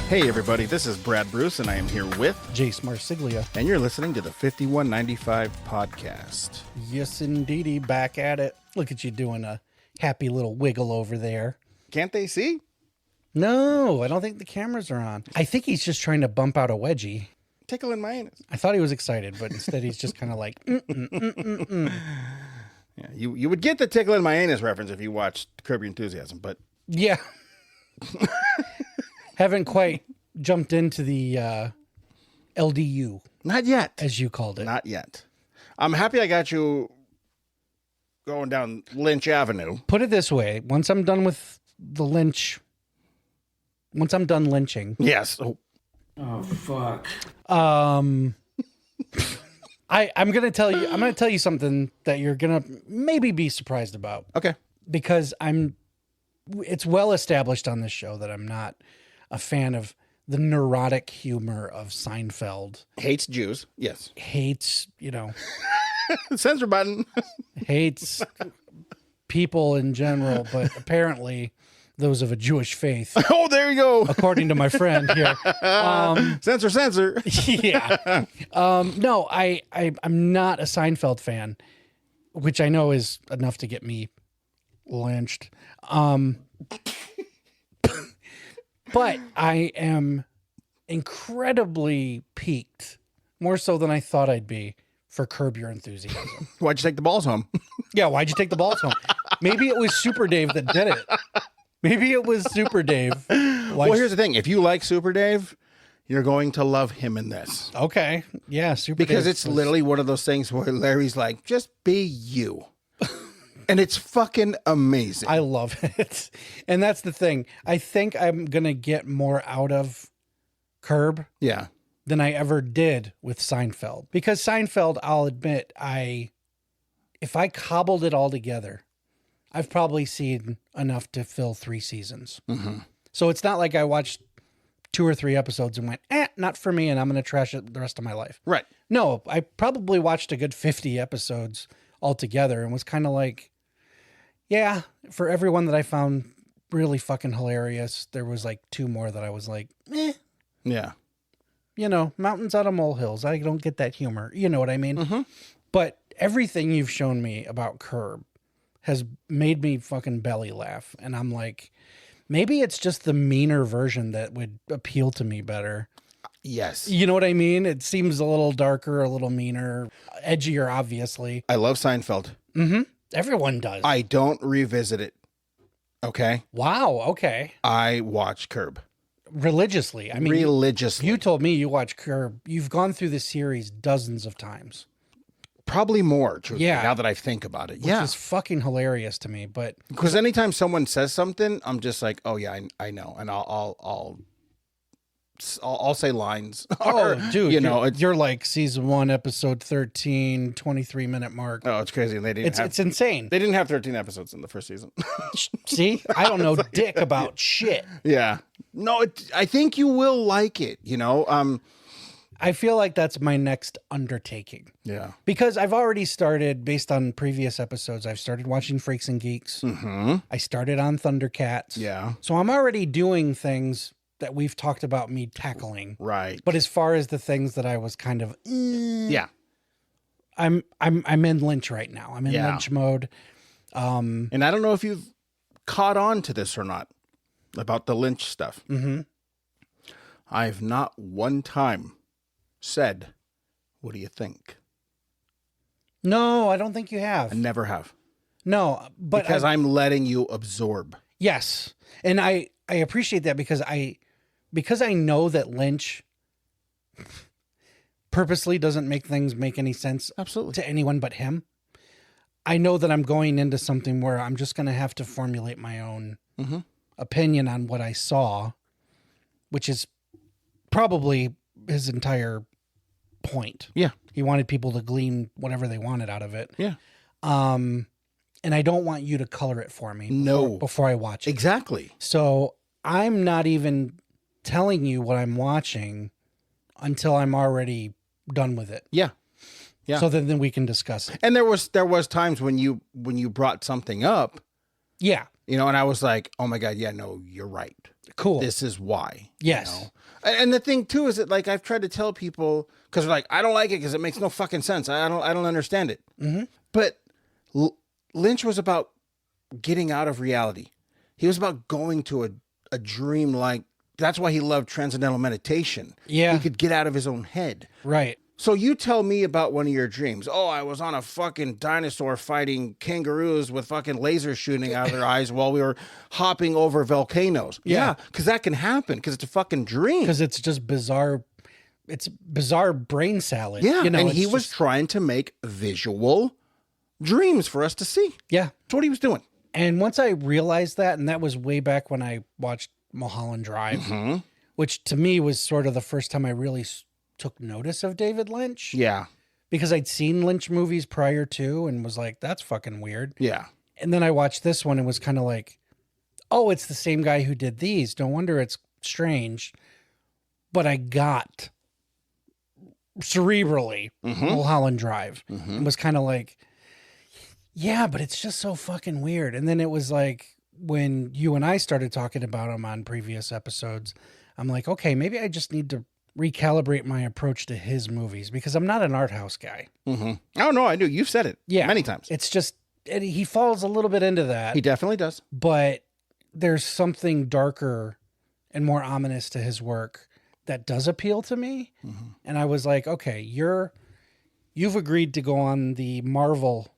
Hey everybody, this is Brad Bruce and I am here with Jase Marsiglia. and you're listening to the 5195 podcast. Yes, indeedy, back at it. Look at you doing a happy little wiggle over there. Can't they see? No, I don't think the cameras are on. I think he's just trying to bump out a wedgie. Tickling my anus. I thought he was excited, but instead he's just kind of like, Yeah, you would get the tickling my anus reference if you watched Curb Your Enthusiasm, but yeah. Haven't quite jumped into the LDU, not yet. as you called it. Not yet. I'm happy I got you going down Lynch Avenue. Put it this way, once I'm done with the lynching, Yes. Oh, fuck. I'm gonna tell you something that you're gonna maybe be surprised about, Okay. because it's well established on this show that I'm not a fan of the neurotic humor of Seinfeld. Hates Jews. Yes. Hates, Censor button. hates people in general, but apparently those of a Jewish faith, Oh, there you go. according to my friend here. Censor. Yeah. No, I'm not a Seinfeld fan, which I know is enough to get me lynched. But I am incredibly piqued, more so than I thought I'd be, for Curb Your Enthusiasm. Why'd you take the balls home? Yeah, why'd you take the balls home? Maybe it was Super Dave that did it. Maybe it was Super Dave. Well, here's the thing. If you like Super Dave, you're going to love him in this. Okay. Yeah, Super Because Dave it's was- literally one of those things where Larry's like, just be you. And it's fucking amazing. I love it. And that's the thing. I think I'm going to get more out of Curb Yeah. than I ever did with Seinfeld. Because Seinfeld, I'll admit, if I cobbled it all together, I've probably seen enough to fill 3 seasons. Mm-hmm. So it's not like I watched 2 or 3 episodes and went, not for me, and I'm going to trash it the rest of my life. Right. No, I probably watched a good 50 episodes altogether and was kind of like, yeah, for everyone that I found really fucking hilarious, there was like 2 more that I was like, Yeah. mountains out of molehills. I don't get that humor. You know what I mean? Mm-hmm. But everything you've shown me about Curb has made me fucking belly laugh. And I'm like, maybe it's just the meaner version that would appeal to me better. Yes. You know what I mean? It seems a little darker, a little meaner, edgier, obviously. I love Seinfeld. Mm-hmm. Everyone does. I don't revisit it. Okay. Wow. Okay. I watch Curb. Religiously. I mean, religiously. you told me you watch Curb. You've gone through the series dozens of times. Probably more, truthfully, Yeah. now that I think about it. Which Yeah. is fucking hilarious to me. But Because anytime someone says something, I'm just like, oh yeah, I know. And I'll say lines. oh, dude, it's, you're like season 1, episode 13, 23-minute mark. oh, it's crazy. And they didn't It's insane. they didn't have 13 episodes in the first season. See, I don't know dick about shit. Yeah. No, I think you will like it, I feel like that's my next undertaking. Yeah. Because I've already started, based on previous episodes, I've started watching Freaks and Geeks. Mm-hmm. I started on Thundercats. Yeah. So I'm already doing things that we've talked about me tackling. Right. But as far as the things that I was kind of, Yeah. I'm in Lynch right now. I'm in Yeah. Lynch mode. And I don't know if you've caught on to this or not about the Lynch stuff. Mm-hmm. I've not one time said, what do you think? No, I don't think you have. I never have. No, but Because I'm letting you absorb. yes, and I appreciate that because I know that Lynch purposely doesn't make things make any sense Absolutely. to anyone but him. I know that I'm going into something where I'm just going to have to formulate my own Mm-hmm. opinion on what I saw, which is probably his entire point. Yeah. He wanted people to glean whatever they wanted out of it. Yeah. And I don't want you to color it for me No. before I watch it. Exactly. So I'm not even telling you what I'm watching until I'm already done with it. Yeah. Yeah. So then we can discuss it. And there was times when you brought something up, Yeah. and I was like, oh my God, yeah, no, you're right. Cool. This is why. Yes. You know? And the thing too is that like I've tried to tell people because they're like, I don't like it because it makes no fucking sense. I don't understand it. Mm-hmm. But Lynch was about getting out of reality. He was about going to a dream like. That's why he loved transcendental meditation. Yeah. He could get out of his own head. Right. So you tell me about one of your dreams. Oh, I was on a fucking dinosaur fighting kangaroos with fucking lasers shooting out of their eyes while we were hopping over volcanoes. Yeah, because that can happen because it's a fucking dream. Because it's just bizarre. It's bizarre brain salad. Yeah, You know, and it's he was just- trying to make visual dreams for us to see. Yeah. That's what he was doing. And once I realized that, and that was way back when I watched Mulholland Drive, Mm-hmm. which to me was sort of the first time I really took notice of David Lynch. Yeah, Because I'd seen Lynch movies prior to and was like, that's fucking weird. yeah. And then I watched this one and was kind of like, oh, it's the same guy who did these. No wonder it's strange. But I got cerebrally Mulholland Drive and was kind of like, yeah, but it's just so fucking weird. And then it was like when you and I started talking about him on previous episodes, I'm like, okay, maybe I just need to recalibrate my approach to his movies because I'm not an art house guy. Mm-hmm. Oh, no, I do. You've said it many times. It's just, he falls a little bit into that. He definitely does. But there's something darker and more ominous to his work that does appeal to me. Mm-hmm. And I was like, okay, you've agreed to go on the Marvel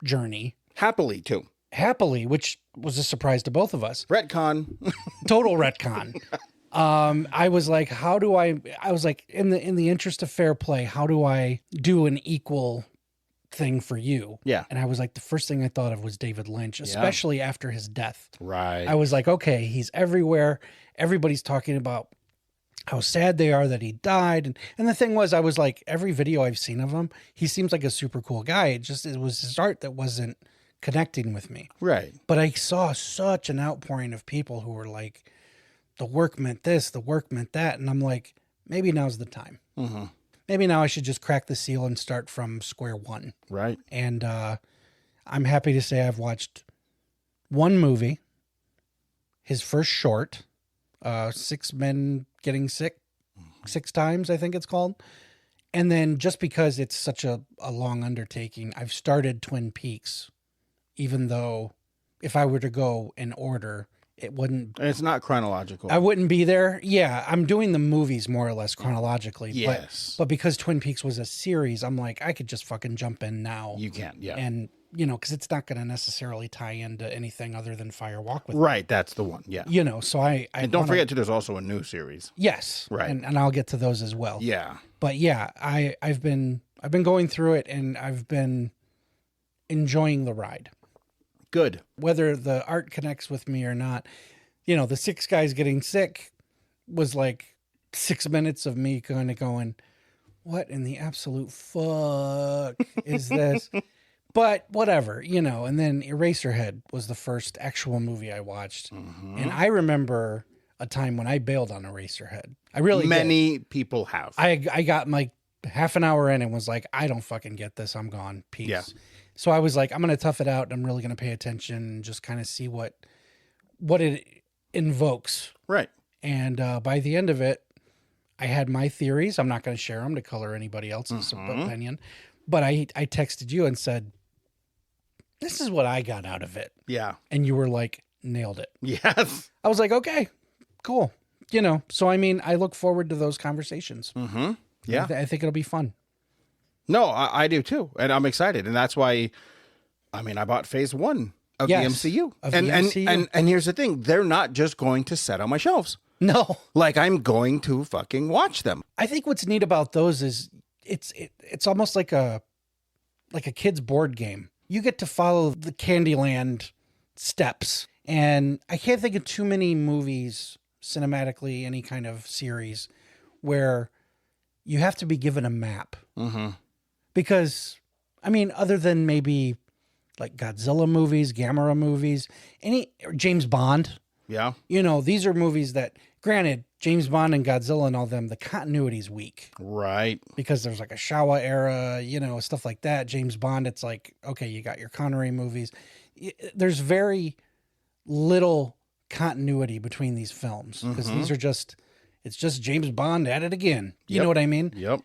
journey Happily, too. happily, which was a surprise to both of us. Retcon. Total retcon. I was like, I was like, in the interest of fair play, how do I do an equal thing for you? Yeah. And I was like, the first thing I thought of was David Lynch, especially after his death. Right. I was like, okay, he's everywhere. Everybody's talking about how sad they are that he died. And the thing was, I was like, every video I've seen of him, he seems like a super cool guy. It was his art that wasn't connecting with me. Right. But I saw such an outpouring of people who were like, the work meant this, the work meant that. And I'm like, maybe now's the time. Mm-hmm. Maybe now I should just crack the seal and start from square one. Right. And I'm happy to say I've watched one movie, his first short, 6 Men Getting Sick, 6 times, I think it's called. And then just because it's such a long undertaking, I've started Twin Peaks, even though if I were to go in order, it wouldn't. It's not chronological. I wouldn't be there. Yeah, I'm doing the movies more or less chronologically. Yes. But because Twin Peaks was a series, I'm like, I could just fucking jump in now. You can, yeah. And, you know, because it's not going to necessarily tie into anything other than Fire Walk with Me. Right, that's the one, yeah. You know, so I And don't forget, too, there's also a new series. Yes. Right. And I'll get to those as well. Yeah. But yeah, I've been going through it and I've been enjoying the ride. Good. Whether the art connects with me or not. You know, the 6 guys getting sick was like 6 minutes of me kind of going, what in the absolute fuck is this? But whatever, you know. And then Eraserhead was the first actual movie I watched. Mm-hmm. And I remember a time when I bailed on Eraserhead. I really Many people have. I got like half an hour in and was like, I don't fucking get this. I'm gone. Peace. Yeah. So I was like, I'm going to tough it out. And I'm really going to pay attention and just kind of see what it invokes. Right. And by the end of it, I had my theories. I'm not going to share them to color anybody else's opinion. But I texted you and said, this is what I got out of it. Yeah. And you were like, nailed it. Yes. I was like, okay, cool. You know, so I mean, I look forward to those conversations. Mm-hmm. Yeah. I think it'll be fun. No, I do too. And I'm excited. And that's why, I mean, I bought phase 1 of Yes, the MCU. of the MCU. And here's the thing. They're not just going to set on my shelves. No. Like, I'm going to fucking watch them. I think what's neat about those is it's almost like a kid's board game. You get to follow the Candyland steps. And I can't think of too many movies, cinematically, any kind of series, where you have to be given a map. Mm-hmm. Because, I mean, other than maybe like Godzilla movies, Gamera movies, or James Bond, Yeah. you know, these are movies that, granted, James Bond and Godzilla and all them, the continuity's weak. Right. Because there's like a Showa era, you know, stuff like that. James Bond, it's like, okay, you got your Connery movies. There's very little continuity between these films, because these are it's just James Bond at it again. You know what I mean? Yep.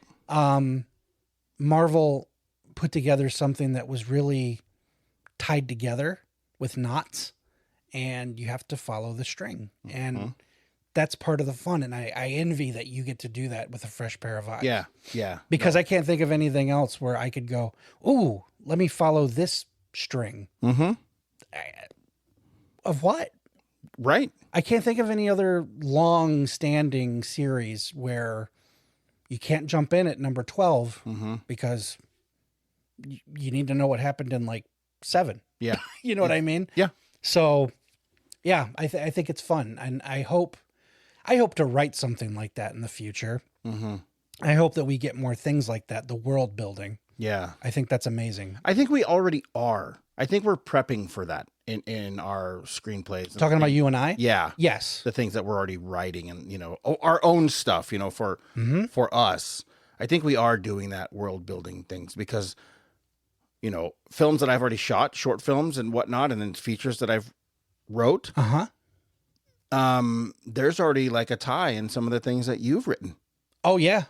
Marvel put together something that was really tied together with knots, and you have to follow the string. And that's part of the fun. And I envy that you get to do that with a fresh pair of eyes. Yeah. Yeah. Because I can't think of anything else where I could go, ooh, let me follow this string. Of what? Right. I can't think of any other long-standing series where you can't jump in at number 12 because you need to know what happened in like 7. Yeah. You know what I mean? Yeah. So, yeah, I think it's fun, and I hope to write something like that in the future. I hope that we get more things like that. The world building. Yeah. I think that's amazing. I think we already are. I think we're prepping for that in our screenplays. Talking about you and I? Yeah. Yes. The things that we're already writing and, our own stuff, for us. I think we are doing that world building things because, films that I've already shot, short films and whatnot, and then features that I've wrote. There's already like a tie in some of the things that you've written. Oh, yeah.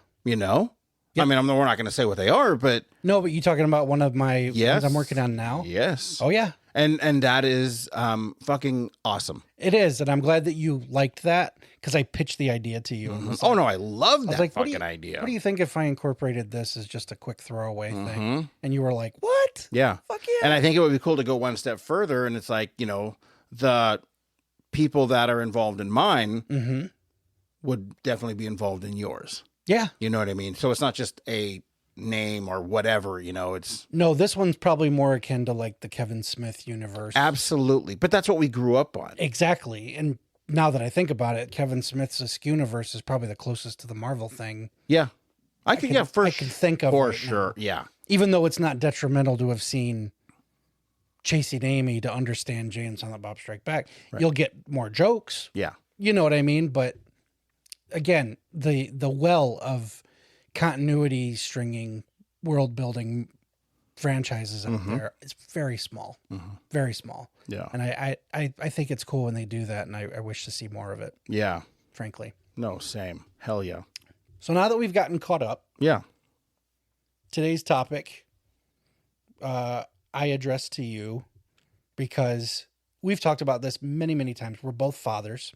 I mean, we're not going to say what they are, but no, but you talking about one of my yes, ones I'm working on now? Yes. Oh, yeah. And that is fucking awesome. It is, and I'm glad that you liked that because I pitched the idea to you. And was Oh no, I love that like, fucking idea. What do you think if I incorporated this as just a quick throwaway thing? And you were like, "What? Yeah, fuck yeah!" And I think it would be cool to go one step further, and it's like the people that are involved in mine would definitely be involved in yours. Yeah, you know what I mean. So it's not just a name or whatever, it's no, this one's probably more akin to like the Kevin Smith universe. Absolutely. But that's what we grew up on. Exactly. And now that I think about it, Kevin Smith's Askewniverse is probably the closest to the Marvel thing. Yeah. I can think of for right sure. Now. Yeah. Even though it's not detrimental to have seen Chasing Amy to understand Jay and Silent Bob Strike Back. Right. You'll get more jokes. Yeah. You know what I mean? But again, the well of continuity stringing, world building franchises out there is very small, very small. Yeah. And I think it's cool when they do that. And I wish to see more of it. Yeah. Frankly. No, same. Hell yeah. So now that we've gotten caught up. Yeah. Today's topic, I address to you because we've talked about this many, many times. We're both fathers,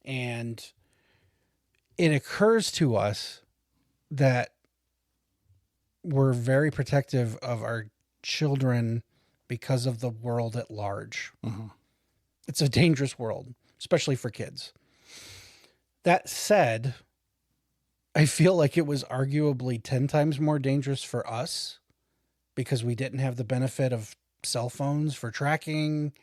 and it occurs to us that we're very protective of our children because of the world at large. It's a dangerous world, especially for kids. That said, I feel like it was arguably 10 times more dangerous for us because we didn't have the benefit of cell phones for tracking.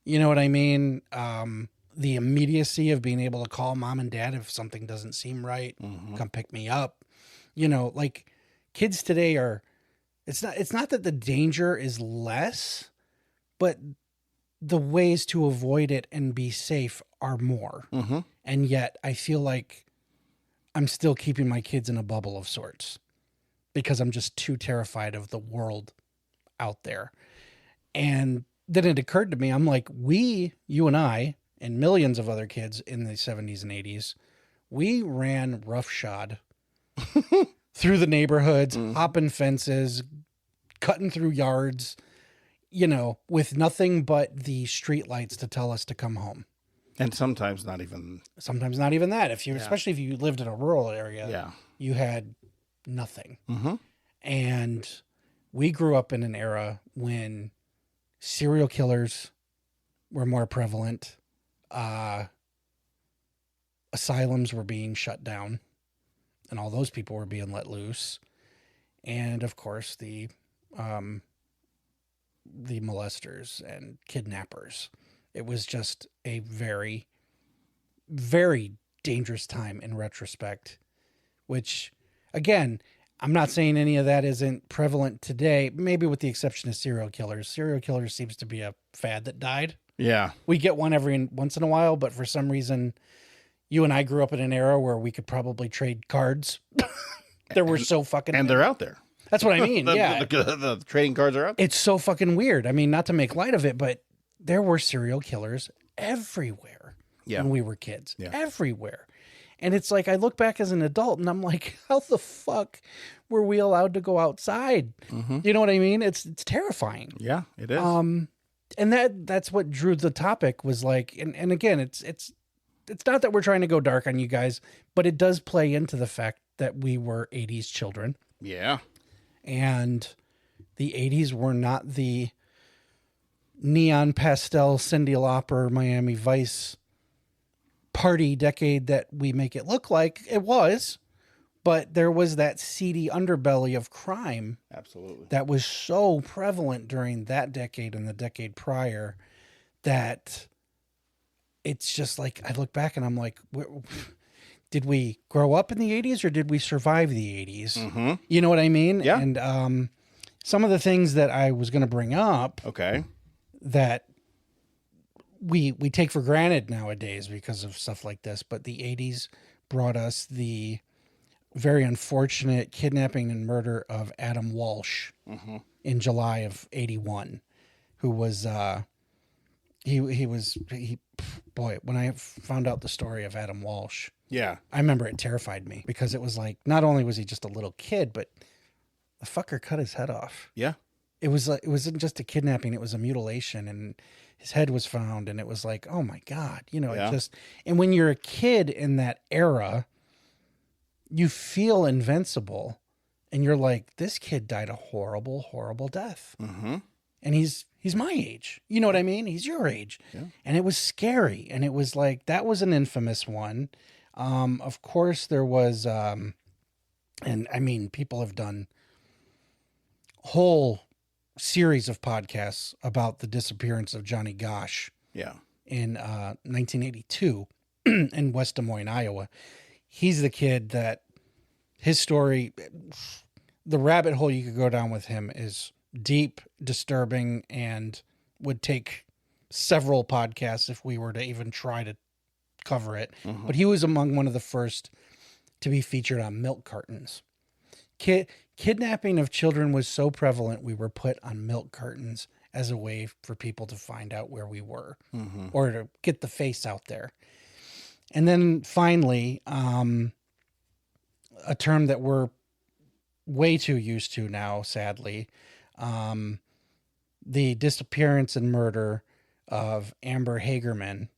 You know what I mean? The immediacy of being able to call mom and dad if something doesn't seem right, come pick me up. Like kids today it's not that the danger is less, but the ways to avoid it and be safe are more. And yet I feel like I'm still keeping my kids in a bubble of sorts because I'm just too terrified of the world out there. And then it occurred to me, I'm like, you and I, and millions of other kids in the 70s and 80s, we ran roughshod through the neighborhoods, hopping fences, cutting through yards, with nothing but the street lights to tell us to come home. And sometimes not even that. Especially if you lived in a rural area, you had nothing. And we grew up in an era when serial killers were more prevalent. Asylums were being shut down and all those people were being let loose. And of course the molesters and kidnappers. It was just a very, very dangerous time in retrospect, which again, I'm not saying any of that isn't prevalent today, maybe with the exception of serial killers. Serial killers seems to be a fad that died. Yeah. We get one once in a while, but for some reason, you and I grew up in an era where we could probably trade cards. There were so fucking... And they're out there. That's what I mean, yeah. The trading cards are out there. It's so fucking weird. I mean, not to make light of it, but there were serial killers everywhere Yeah. when we were kids. Yeah. Everywhere. And it's like, I look back as an adult and I'm like, how the fuck were we allowed to go outside? You know what I mean? It's terrifying. Yeah, it is. And that's what drew the topic was like, and again, it's not that we're trying to go dark on you guys, but it does play into the fact that we were 80s children. Yeah. And the 80s were not the neon pastel Cyndi Lauper Miami Vice party decade that we make it look like. It was, but there was that seedy underbelly of crime Absolutely. that was so prevalent during that decade and the decade prior that it's just like, I look back and I'm like, did we grow up in the 80s or did we survive the 80s? You know what I mean? Yeah. And some of the things that I was going to bring up Okay. that we take for granted nowadays because of stuff like this, but the 80s brought us the very unfortunate kidnapping and murder of Adam Walsh in July of 81, who was boy, when I found out the story of Adam Walsh, Yeah. I remember it terrified me because it was like, not only was he just a little kid, but the fucker cut his head off. Yeah. It was like, it wasn't just a kidnapping, it was a mutilation, and his head was found, and it was like, oh my God, you know, Yeah. it just, and when you're a kid in that era, you feel invincible, and you're like, this kid died a horrible, horrible death. And he's my age. You know what I mean? He's your age. Yeah. And it was scary. And it was like, that was an infamous one. Of course there was, and I mean, people have done whole series of podcasts about the disappearance of Johnny Gosh Yeah. in 1982 in West Des Moines, Iowa. He's the kid that his story, the rabbit hole you could go down with him is deep, disturbing, and would take several podcasts if we were to even try to cover it. But he was among one of the first to be featured on milk cartons. Kidnapping of children was so prevalent, we were put on milk cartons as a way for people to find out where we were or to get the face out there. And then finally, a term that we're way too used to now, sadly, the disappearance and murder of Amber Hagerman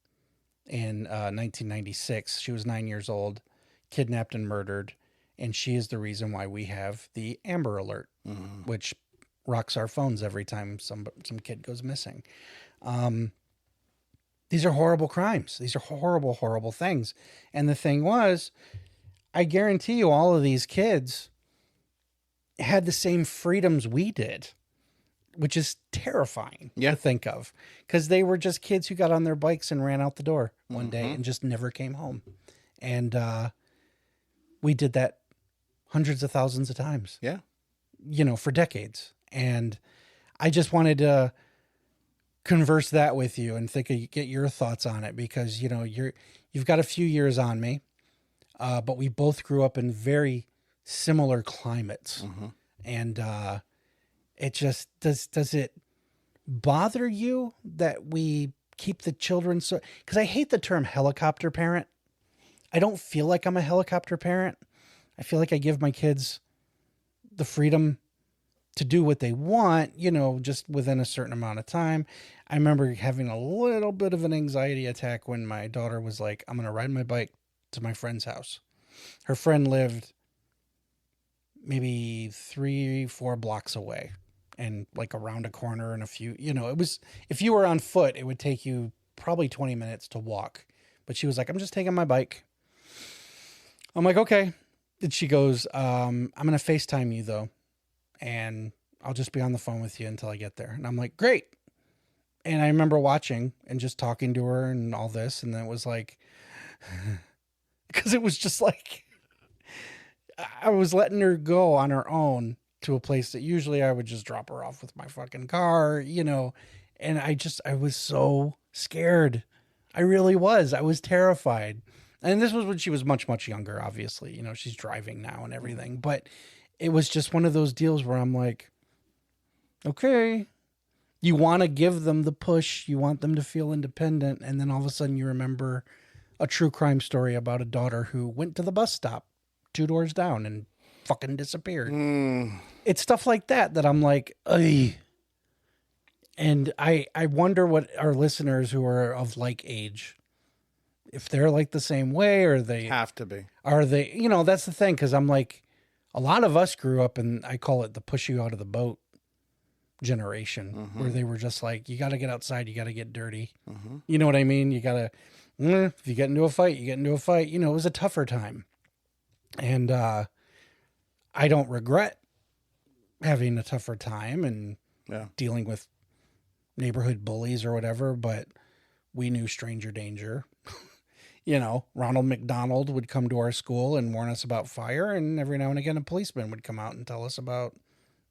in 1996. She was 9 years old, kidnapped and murdered. And she is the reason why we have the Amber Alert, which rocks our phones every time some kid goes missing. These are horrible crimes. These are horrible, horrible things. And the thing was, I guarantee you all of these kids had the same freedoms we did, which is terrifying to think of, because they were just kids who got on their bikes and ran out the door one day and just never came home. And we did that hundreds of thousands of times. Yeah. You know, for decades. And I just wanted to converse that with you and get your thoughts on it, because, you know, you've got a few years on me, but we both grew up in very similar climates. And it just, does it bother you that we keep the children so, because I hate the term helicopter parent. I don't feel like I'm a helicopter parent. I feel like I give my kids the freedom to do what they want, you know, just within a certain amount of time. I remember having a little bit of an anxiety attack when my daughter was like, I'm going to ride my bike to my friend's house. Her friend lived maybe 3-4 blocks away and like around a corner and a few, you know, it was, if you were on foot, it would take you probably 20 minutes to walk. But she was like, I'm just taking my bike. I'm like, okay. And she goes, I'm going to FaceTime you though. And I'll just be on the phone with you until I get there. And I'm like, great. And I remember watching and just talking to her and all this. And then it was like, because it was just like, I was letting her go on her own to a place that usually I would just drop her off with my fucking car, you know. And I was so scared. I really was. I was terrified. And this was when she was much, much younger, obviously. You know, she's driving now and everything. But it was just one of those deals where I'm like, okay, You want to give them the push. You want them to feel independent. And then all of a sudden you remember a true crime story about a daughter who went to the bus stop 2 doors down and fucking disappeared. It's stuff like that I'm like, ugh. And I wonder what our listeners who are of like age, if they're like the same way, or they Have to be. are they, that's the thing. Cause I'm like, a lot of us grew up in, I call it the push you out of the boat generation, where they were just like, you got to get outside. You got to get dirty. You know what I mean? You got to, if you get into a fight, you get into a fight. It was a tougher time. And I don't regret having a tougher time and dealing with neighborhood bullies or whatever, but we knew stranger danger. Ronald McDonald would come to our school and warn us about fire, and every now and again a policeman would come out and tell us about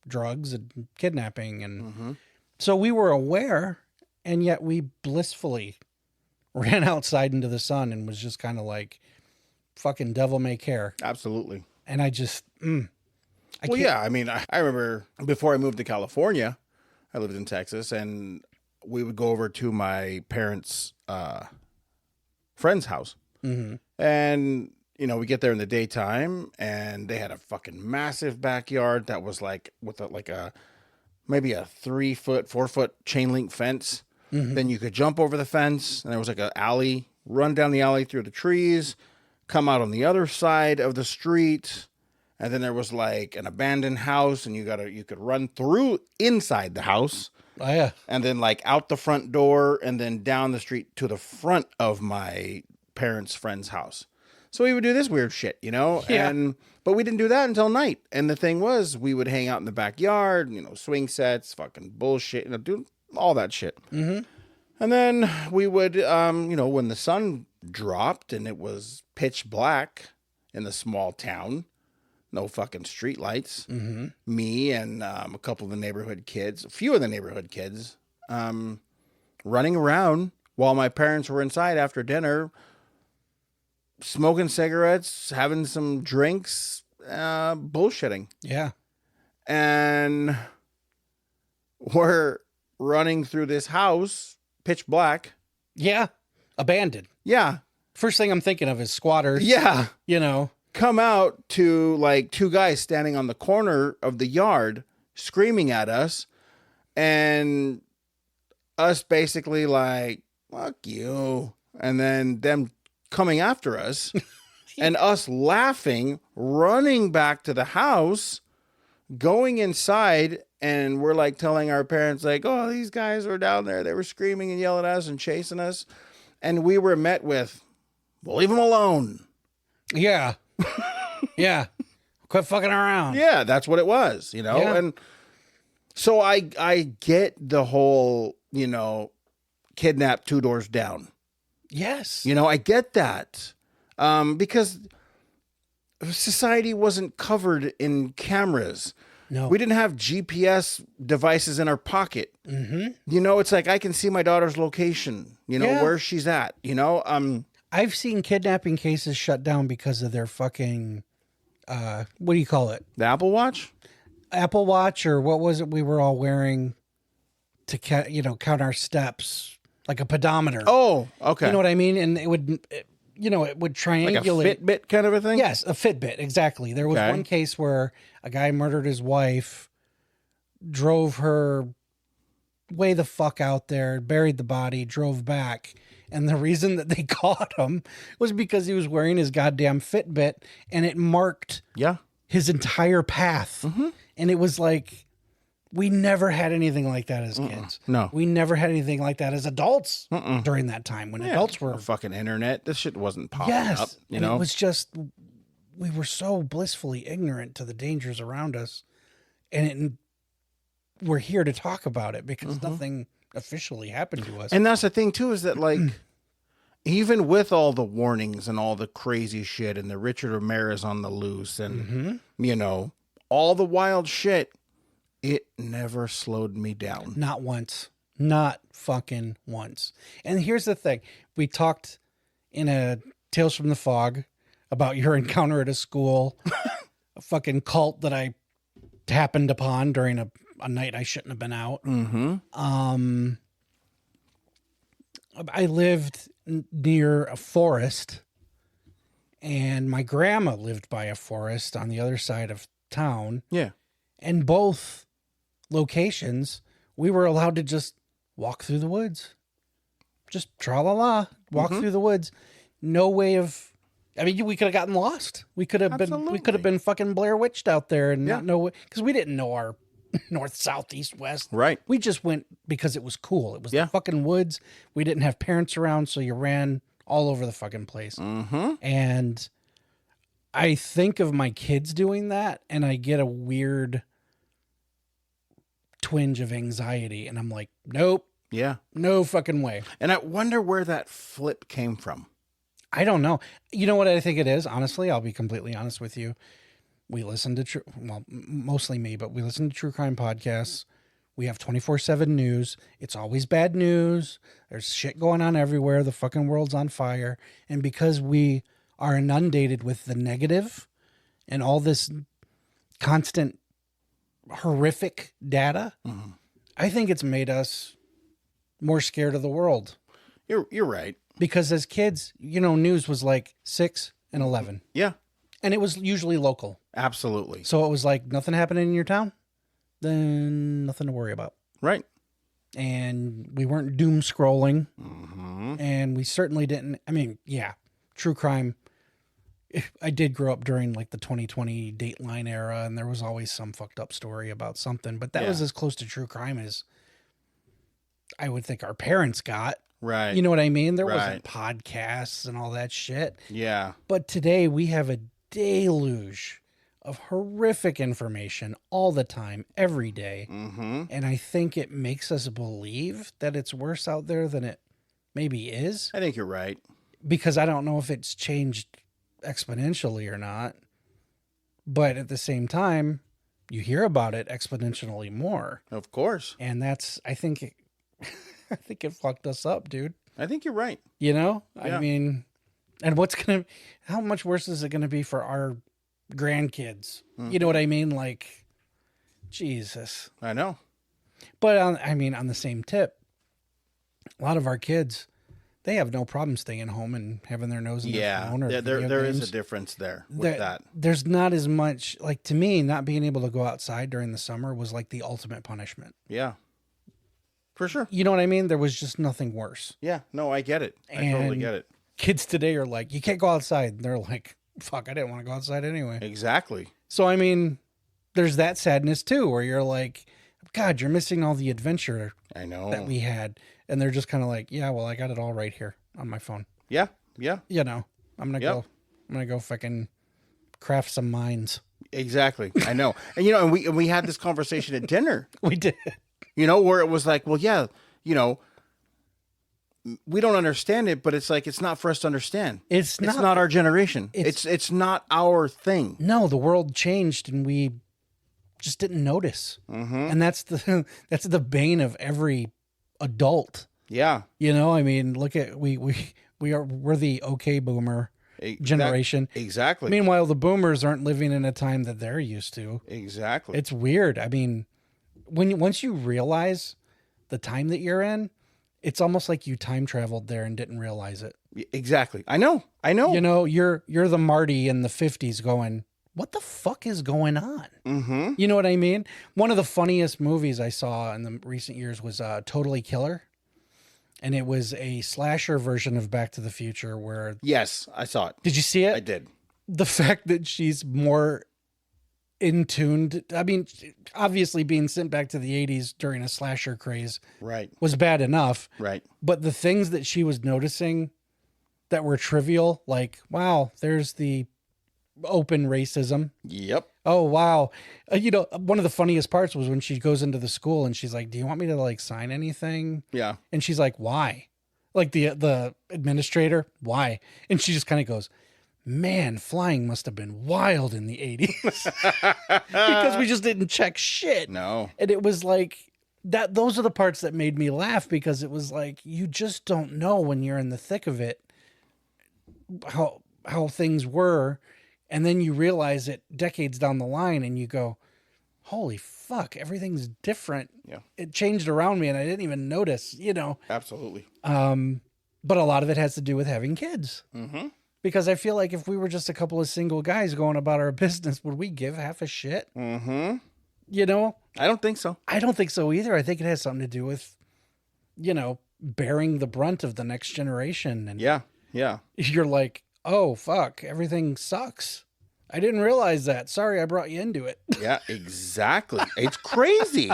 drugs and kidnapping. And so we were aware, and yet we blissfully ran outside into the sun and was just kind of like, fucking devil may care. Absolutely. And I just, I mean, I remember before I moved to California, I lived in Texas, and we would go over to my parents' friend's house. And, we get there in the daytime, and they had a fucking massive backyard that was like with maybe a 3-foot, 4-foot chain link fence. Then you could jump over the fence, and there was like an alley, run down the alley through the trees, come out on the other side of the street. And then there was like an abandoned house, and you could run through inside the house. Oh yeah. And then like out the front door, and then down the street to the front of my parents' friend's house. So we would do this weird shit, Yeah. But we didn't do that until night. And the thing was, we would hang out in the backyard, swing sets, fucking bullshit, do all that shit. And then we would, when the sun dropped and it was pitch black in the small town, no fucking street lights. Me and a couple of the neighborhood kids, a few of the neighborhood kids, running around while my parents were inside after dinner, smoking cigarettes, having some drinks, bullshitting. Yeah. And we're running through this house, pitch black. Yeah. Abandoned. Yeah. First thing I'm thinking of is squatters. Yeah. Come out to like 2 guys standing on the corner of the yard screaming at us, and us basically like, fuck you. And then them coming after us and us laughing, running back to the house, going inside. And we're like telling our parents like, oh, these guys were down there. They were screaming and yelling at us and chasing us. And we were met with, we'll leave them alone. Yeah. Yeah. Quit fucking around. Yeah, that's what it was, Yeah. And so I get the whole, kidnap 2 doors down. Yes. I get that. Because society wasn't covered in cameras. No. We didn't have GPS devices in our pocket. It's like I can see my daughter's location, Yeah. where she's at, I've seen kidnapping cases shut down because of their fucking, what do you call it? the Apple Watch. Apple Watch, or what was it we were all wearing to count our steps, like a pedometer. Oh, okay. You know what I mean? And it would, it would triangulate. Like a Fitbit kind of a thing? Yes, a Fitbit, exactly. There was Okay. one case where a guy murdered his wife, drove her way the fuck out there, buried the body, drove back. And the reason that they caught him was because he was wearing his goddamn Fitbit, and it marked Yeah. his entire path. And it was like, we never had anything like that as kids. No. We never had anything like that as adults during that time when adults were. A fucking internet. This shit wasn't popping Yes. up, And it was just, we were so blissfully ignorant to the dangers around us. And we're here to talk about it because nothing officially happened to us. And that's the thing too, is that like, even with all the warnings and all the crazy shit and the Richard Ramirez on the loose and, all the wild shit, it never slowed me down. Not once. Not fucking once. And here's the thing. We talked in a Tales from the Fog about your encounter at a school, a fucking cult that I happened upon during a night I shouldn't have been out. Mm-hmm. I lived near a forest, and my grandma lived by a forest on the other side of town. Yeah. And both locations, we were allowed to just walk through the woods. Just tra-la-la, walk through the woods. No way of, I mean, we could have gotten lost. We could have been fucking Blair Witched out there and not know, because we didn't know our north, south, east, west. Right. We just went because it was cool. It was Yeah. the fucking woods. We didn't have parents around, so you ran all over the fucking place. Mm-hmm. And I think of my kids doing that, and I get a weird twinge of anxiety, and I'm like, nope, Yeah. no fucking way. And I wonder where that flip came from. I don't know. You know what I think it is? Honestly, I'll be completely honest with you. We listen to mostly me, but we listen to true crime podcasts. We have 24/7 news. It's always bad news. There's shit going on everywhere. The fucking world's on fire. And because we are inundated with the negative and all this constant horrific data, I think it's made us more scared of the world. You're right. Because as kids, news was like 6 and 11. Yeah. And it was usually local. Absolutely. So it was like nothing happening in your town, then nothing to worry about. Right. And we weren't doom scrolling. Mm-hmm. And we certainly didn't. I mean, yeah, true crime. I did grow up during like the 2020 Dateline era, and there was always some fucked up story about something. But that was as close to true crime as I would think our parents got. Right. You know what I mean? There wasn't podcasts and all that shit. Yeah. But today we have a deluge of horrific information all the time, every day. Mm-hmm. And I think it makes us believe that it's worse out there than it maybe is. I think you're right. Because I don't know if it's changed exponentially or not. But at the same time, you hear about it exponentially more. Of course. And that's, I think it fucked us up, dude. I think you're right. Yeah. Yeah. I mean, and how much worse is it going to be for our grandkids? You know what I mean? Like, Jesus. I know. But on the same tip, a lot of our kids, they have no problem staying home and having their nose in their phone. Or there is a difference there with that. There's not as much, like, to me, not being able to go outside during the summer was like the ultimate punishment. Yeah. For sure. You know what I mean? There was just nothing worse. Yeah. No, I get it. I totally get it. Kids today are like, you can't go outside. And they're like, fuck, I didn't want to go outside anyway. Exactly. So, I mean, there's that sadness too, where you're like, God, you're missing all the adventure I know that we had. And they're just kind of like, yeah, well, I got it all right here on my phone. Yeah. Yeah. I'm going to go fucking craft some mines. Exactly. I know. And, we had this conversation at dinner. We did. Where it was like, well, yeah, we don't understand it, but it's like, it's not for us to understand. It's not our generation. It's not our thing. No, the world changed and we just didn't notice. Mm-hmm. And that's the bane of every adult. Yeah. I mean, look at, we're the okay boomer generation. Exactly. Meanwhile, the boomers aren't living in a time that they're used to. Exactly. It's weird. I mean, once you realize the time that you're in, it's almost like you time traveled there and didn't realize it. Exactly. I know. You're the Marty in the 50s going, what the fuck is going on? Mm-hmm. You know what I mean? One of the funniest movies I saw in the recent years was Totally Killer. And it was a slasher version of Back to the Future where... Yes, I saw it. Did you see it? I did. The fact that she's more in tuned. I mean, obviously being sent back to the 80s during a slasher craze was bad enough. Right. But the things that she was noticing that were trivial, like, wow, there's the open racism. Yep. Oh, wow. One of the funniest parts was when she goes into the school and she's like, do you want me to like sign anything? Yeah. And she's like, why? Like the administrator, why? And she just kind of goes, man, flying must have been wild in the 80s because we just didn't check shit. No. And it was like that. Those are the parts that made me laugh because it was like, you just don't know when you're in the thick of it, how things were. And then you realize it decades down the line and you go, holy fuck, everything's different. Yeah. It changed around me and I didn't even notice, Absolutely. But a lot of it has to do with having kids. Mm-hmm. Because I feel like if we were just a couple of single guys going about our business, would we give half a shit? Mm-hmm. I don't think so. I don't think so either. I think it has something to do with, bearing the brunt of the next generation. And Yeah. you're like, oh, fuck, everything sucks. I didn't realize that. Sorry, I brought you into it. Yeah, exactly. It's crazy.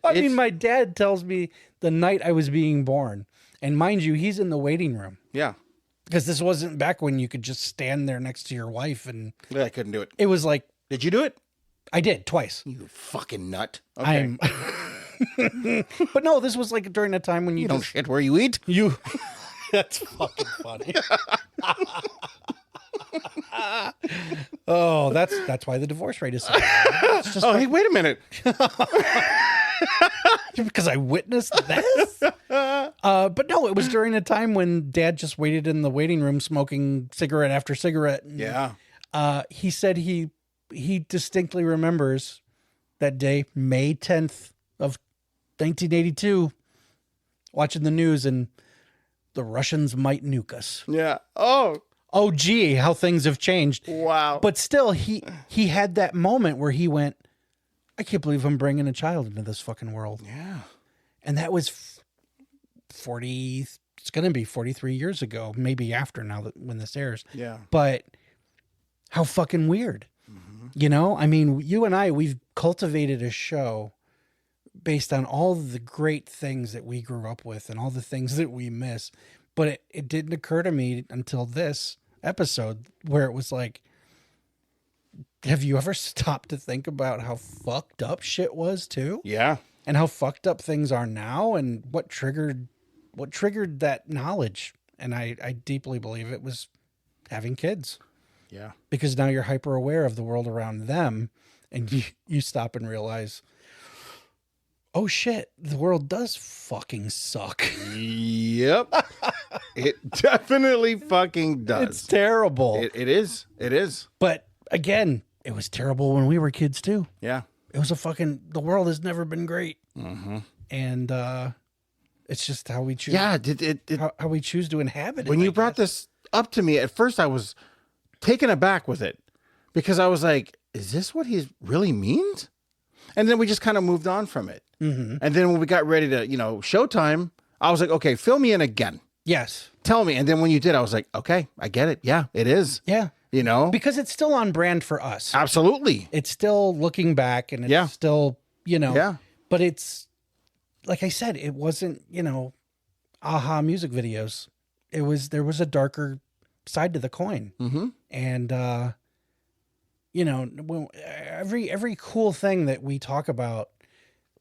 I mean, my dad tells me the night I was being born, and mind you, he's in the waiting room. Yeah. Because this wasn't back when you could just stand there next to your wife. And I couldn't do it. it was like, Did you do it? I did twice. You fucking nut. Okay. But no, this was like during the time when You don't shit where you eat. That's fucking funny. Oh, that's why the divorce rate is so high. It's just Hey, wait a minute. because I witnessed this. But no, it was during a time when Dad just waited in the waiting room smoking cigarette after cigarette. And, Yeah. he said he distinctly remembers that day, May 10th of 1982, watching the news and the Russians might nuke us. Yeah. Oh, gee, how things have changed. wow. But still, he had that moment where he went, I can't believe I'm bringing a child into this fucking world. Yeah. And that was 40, it's going to be 43 years ago, maybe after now that when this airs. Yeah. But how fucking weird. Mm-hmm. I mean, you and I, we've cultivated a show based on all the great things that we grew up with and all the things that we miss. But it didn't occur to me until this episode where it was like, have you ever stopped to think about how fucked up shit was too? Yeah. And how fucked up things are now and what triggered that knowledge. And I deeply believe it was having kids. Yeah. Because now you're hyper aware of the world around them and you stop and realize, oh shit, the world does fucking suck. Yep. It definitely fucking does. It's terrible. It is. It is. But again, it was terrible when we were kids too. Yeah. It was the world has never been great. Mm-hmm. And it's just how we choose. Yeah. How we choose to inhabit it. When you brought this up to me, at first I was taken aback with it because I was like, is this what he really means? And then we just kind of moved on from it. Mm-hmm. And then when we got ready to, showtime, I was like, okay, fill me in again. Yes. Tell me. And then when you did, I was like, okay, I get it. Yeah, it is. Yeah. Because it's still on brand for us. Absolutely. It's still looking back and it's still, Yeah. But it's, like I said, it wasn't, aha music videos. There was a darker side to the coin. Mm-hmm. And, every cool thing that we talk about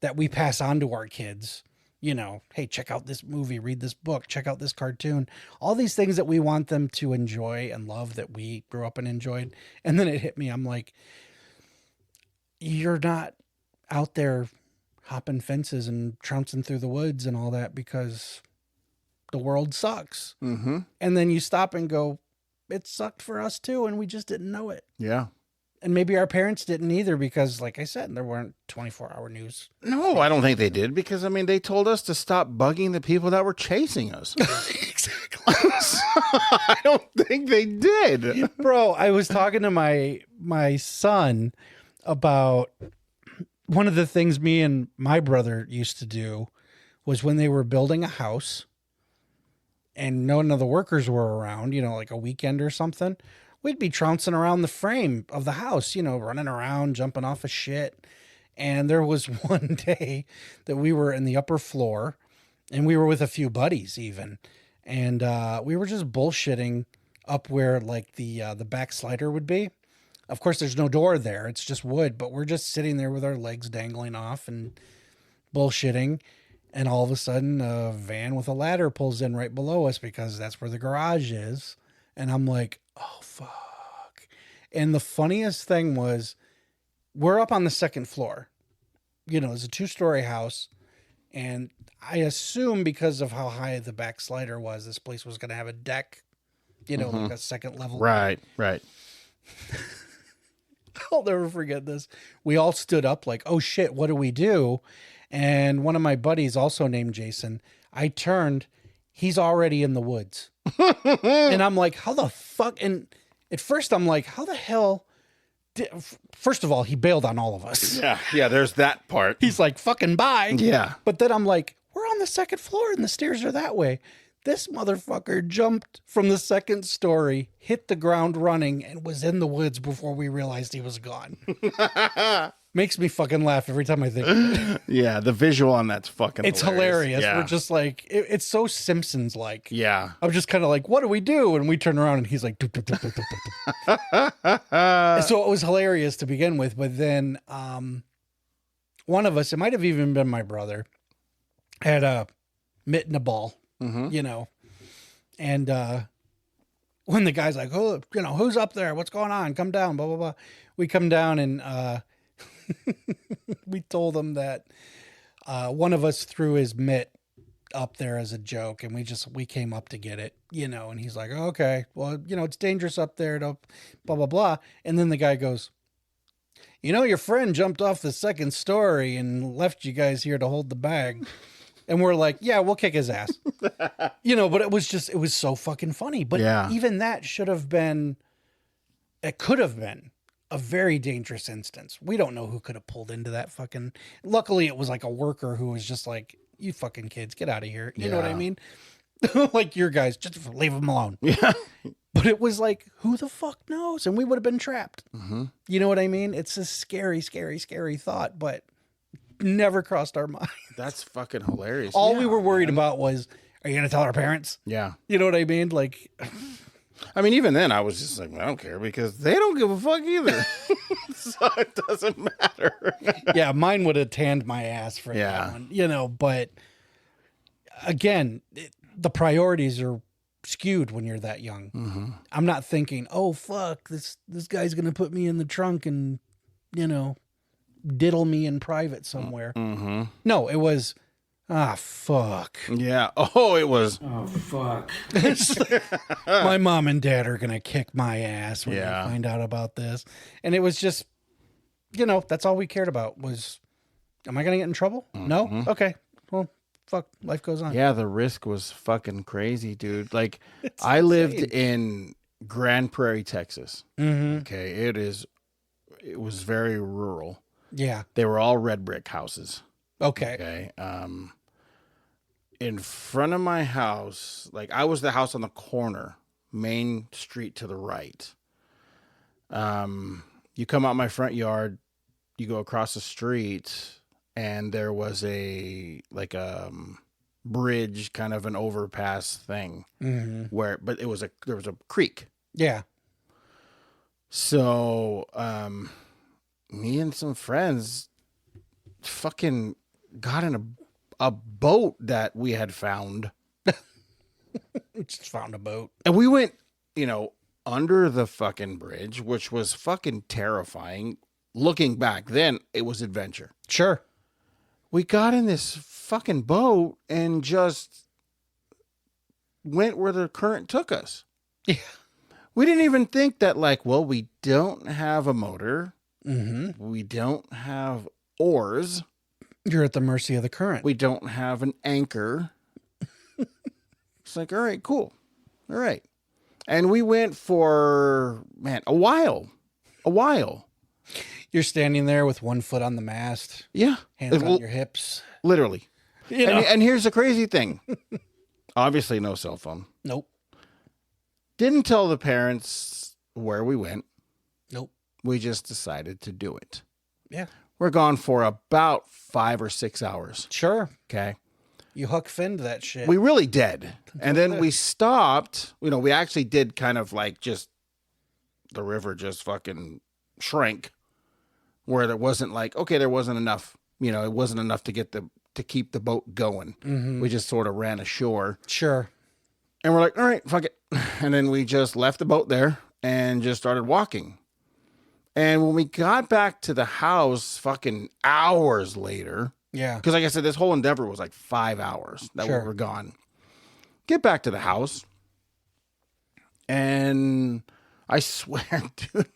that we pass on to our kids, hey, check out this movie, read this book, check out this cartoon, all these things that we want them to enjoy and love that we grew up and enjoyed. And then it hit me. I'm like, you're not out there hopping fences and trouncing through the woods and all that because the world sucks. Mm-hmm. And then you stop and go, it sucked for us too. And we just didn't know it. Yeah. And maybe our parents didn't either because, like I said, there weren't 24-hour news. No, I don't think they did because, they told us to stop bugging the people that were chasing us. Exactly. I don't think they did. Bro, I was talking to my son about one of the things me and my brother used to do was when they were building a house and none of the workers were around, like a weekend or something, we'd be trouncing around the frame of the house, running around, jumping off of shit. And there was one day that we were in the upper floor and we were with a few buddies even. And we were just bullshitting up where like the back slider would be. Of course, there's no door there. It's just wood, but we're just sitting there with our legs dangling off and bullshitting. And all of a sudden, a van with a ladder pulls in right below us because that's where the garage is. And I'm like, oh, fuck. And the funniest thing was we're up on the second floor. It's a 2-story house. And I assume because of how high the back slider was, this place was going to have a deck, like a second level. Right. I'll never forget this. We all stood up like, oh shit, what do we do? And one of my buddies, also named Jason, I turned, he's already in the woods. And I'm like, how the fuck? And at first I'm like, how the hell? First of all, he bailed on all of us. Yeah, there's that part. He's like, fucking bye. Yeah. But then I'm like, we're on the second floor and the stairs are that way. This motherfucker jumped from the second story, hit the ground running, and was in the woods before we realized he was gone. Makes me fucking laugh every time I think of it. Yeah, the visual on that's fucking It's hilarious. Yeah. We're just like, it's so Simpsons-like. Yeah. I'm just kind of like, what do we do? And we turn around and he's like, doop, doop, doop, doop, doop, doop. So it was hilarious to begin with. But then one of us, it might have even been my brother, had a mitt and a ball, you know. And when the guy's like, oh, you know, who's up there? What's going on? Come down, blah, blah, blah. We come down and we told him that one of us threw his mitt up there as a joke, and we came up to get it, you know, and he's like, oh, okay, well, you know, it's dangerous up there to blah, blah, blah. And then the guy goes, you know, your friend jumped off the second story and left you guys here to hold the bag. And we're like, yeah, we'll kick his ass, you know, but it was so fucking funny. But even that it could have been a very dangerous instance. We don't know who could have pulled into that fucking. Luckily, it was like a worker who was just like, "You fucking kids, get out of here." You know what I mean? Like your guys, just leave them alone. Yeah. But it was like, who the fuck knows? And we would have been trapped. You know what I mean? It's a scary, scary, scary thought, but never crossed our mind. That's fucking hilarious. All we were worried about was, are you going to tell our parents? Yeah. You know what I mean? Like. I mean, even then, I was just like, I don't care because they don't give a fuck either. So it doesn't matter. Yeah, mine would have tanned my ass for that one, you know, but again, the priorities are skewed when you're that young. I'm not thinking, oh, fuck, this guy's going to put me in the trunk and, you know, diddle me in private somewhere. No, it was, fuck. Yeah. Oh, it was. Oh, fuck. My mom and dad are going to kick my ass when they find out about this. And it was just, you know, that's all we cared about was, am I going to get in trouble? No? Okay. Well, fuck. Life goes on. Yeah, the risk was fucking crazy, dude. Like, I lived in Grand Prairie, Texas. Okay. It was very rural. Yeah. They were all red brick houses. Okay. In front of my house, like I was the house on the corner, main street to the right. You come out my front yard, you go across the street, and there was a bridge, kind of an overpass thing, but there was a creek. Yeah. So, me and some friends fucking got in a boat that we had found. We just found a boat. And we went, you know, under the fucking bridge, which was fucking terrifying. Looking back then, it was adventure. Sure. We got in this fucking boat and just went where the current took us. Yeah. We didn't even think that, like, well, we don't have a motor. We don't have oars. You're at the mercy of the current. We don't have an anchor. It's like, all right, cool. All right. And we went for, a while. You're standing there with one foot on the mast. Yeah. Hands on your hips. Literally. You know? And here's the crazy thing. Obviously no cell phone. Nope. Didn't tell the parents where we went. Nope. We just decided to do it. Yeah. We're gone for about 5 or 6 hours. Sure. Okay. You Huck Finned that shit. We really did. And then we stopped. You know, we actually did kind of like just the river just fucking shrank where there wasn't like, okay, there wasn't enough, you know, it wasn't enough to keep the boat going. Mm-hmm. We just sort of ran ashore. Sure. And we're like, all right, fuck it. And then we just left the boat there and just started walking. And when we got back to the house fucking hours later, Yeah. because like I said, this whole endeavor was like 5 hours that we were gone. Get back to the house. And I swear, dude,